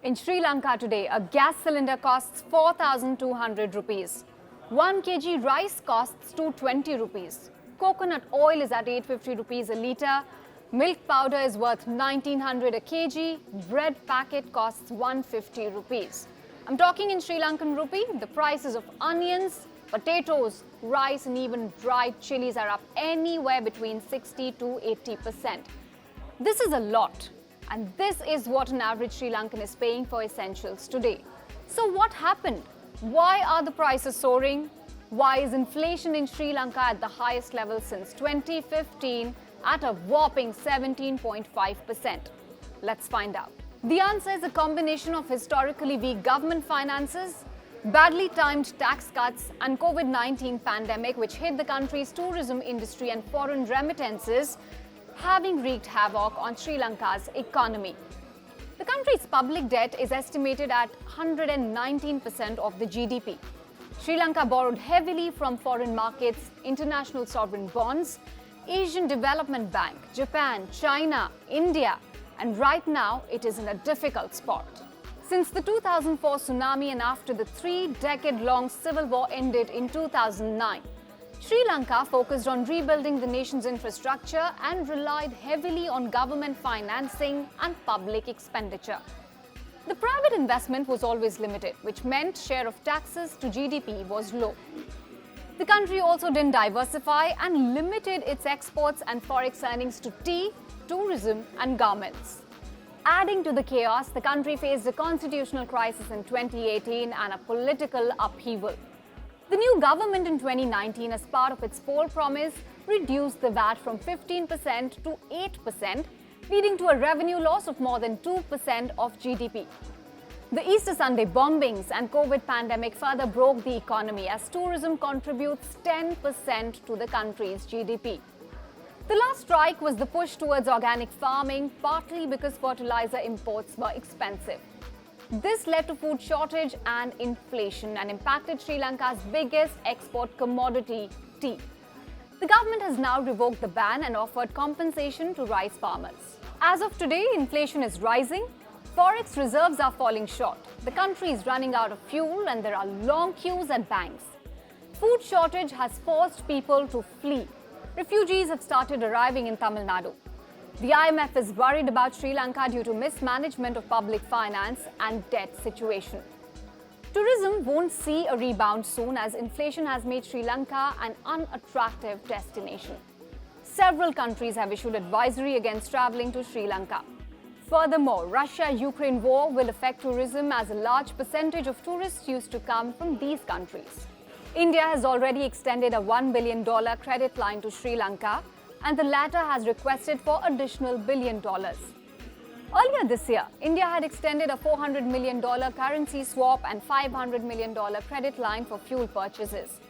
In Sri Lanka today, a gas cylinder costs 4,200 rupees. 1 kg rice costs 220 rupees. Coconut oil is at 850 rupees a litre. Milk powder is worth 1900 a kg. Bread packet costs 150 rupees. I'm talking in Sri Lankan rupee. The prices of onions, potatoes, rice and even dried chilies are up anywhere between 60 to 80%. This is a lot. And this is what an average Sri Lankan is paying for essentials today. So what happened? Why are the prices soaring? Why is inflation in Sri Lanka at the highest level since 2015 at a whopping 17.5%? Let's find out. The answer is a combination of historically weak government finances, badly timed tax cuts and COVID-19 pandemic which hit the country's tourism industry and foreign remittances, having wreaked havoc on Sri Lanka's economy. The country's public debt is estimated at 119% of the GDP. Sri Lanka borrowed heavily from foreign markets, international sovereign bonds, Asian Development Bank, Japan, China, India, and right now it is in a difficult spot. Since the 2004 tsunami and after the 3-decade-long civil war ended in 2009, Sri Lanka focused on rebuilding the nation's infrastructure and relied heavily on government financing and public expenditure. The private investment was always limited, which meant share of taxes to GDP was low. The country also didn't diversify and limited its exports and forex earnings to tea, tourism and garments. Adding to the chaos, the country faced a constitutional crisis in 2018 and a political upheaval. The new government in 2019, as part of its poll promise, reduced the VAT from 15% to 8%, leading to a revenue loss of more than 2% of GDP. The Easter Sunday bombings and COVID pandemic further broke the economy as tourism contributes 10% to the country's GDP. The last strike was the push towards organic farming, partly because fertilizer imports were expensive. This led to food shortage and inflation and impacted Sri Lanka's biggest export commodity, tea. The government has now revoked the ban and offered compensation to rice farmers. As of today, inflation is rising. Forex reserves are falling short. The country is running out of fuel and there are long queues at banks. Food shortage has forced people to flee. Refugees have started arriving in Tamil Nadu. The IMF is worried about Sri Lanka due to mismanagement of public finance and debt situation. Tourism won't see a rebound soon as inflation has made Sri Lanka an unattractive destination. Several countries have issued advisory against travelling to Sri Lanka. Furthermore, Russia-Ukraine war will affect tourism as a large percentage of tourists used to come from these countries. India has already extended a $1 billion credit line to Sri Lanka, and the latter has requested for additional $1 billion. Earlier this year, India had extended a $400 million currency swap and $500 million credit line for fuel purchases.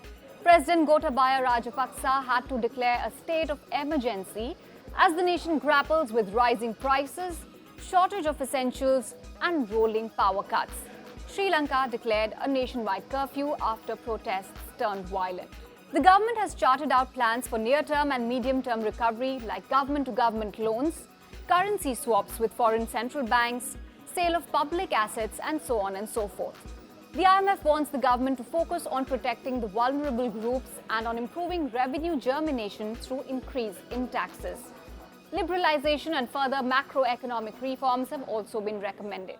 President Gotabaya Rajapaksa had to declare a state of emergency as the nation grapples with rising prices, shortage of essentials, and rolling power cuts. Sri Lanka declared a nationwide curfew after protests turned violent. The government has charted out plans for near-term and medium-term recovery like government-to-government loans, currency swaps with foreign central banks, sale of public assets and so on and so forth. The IMF wants the government to focus on protecting the vulnerable groups and on improving revenue germination through increase in taxes. Liberalization and further macroeconomic reforms have also been recommended.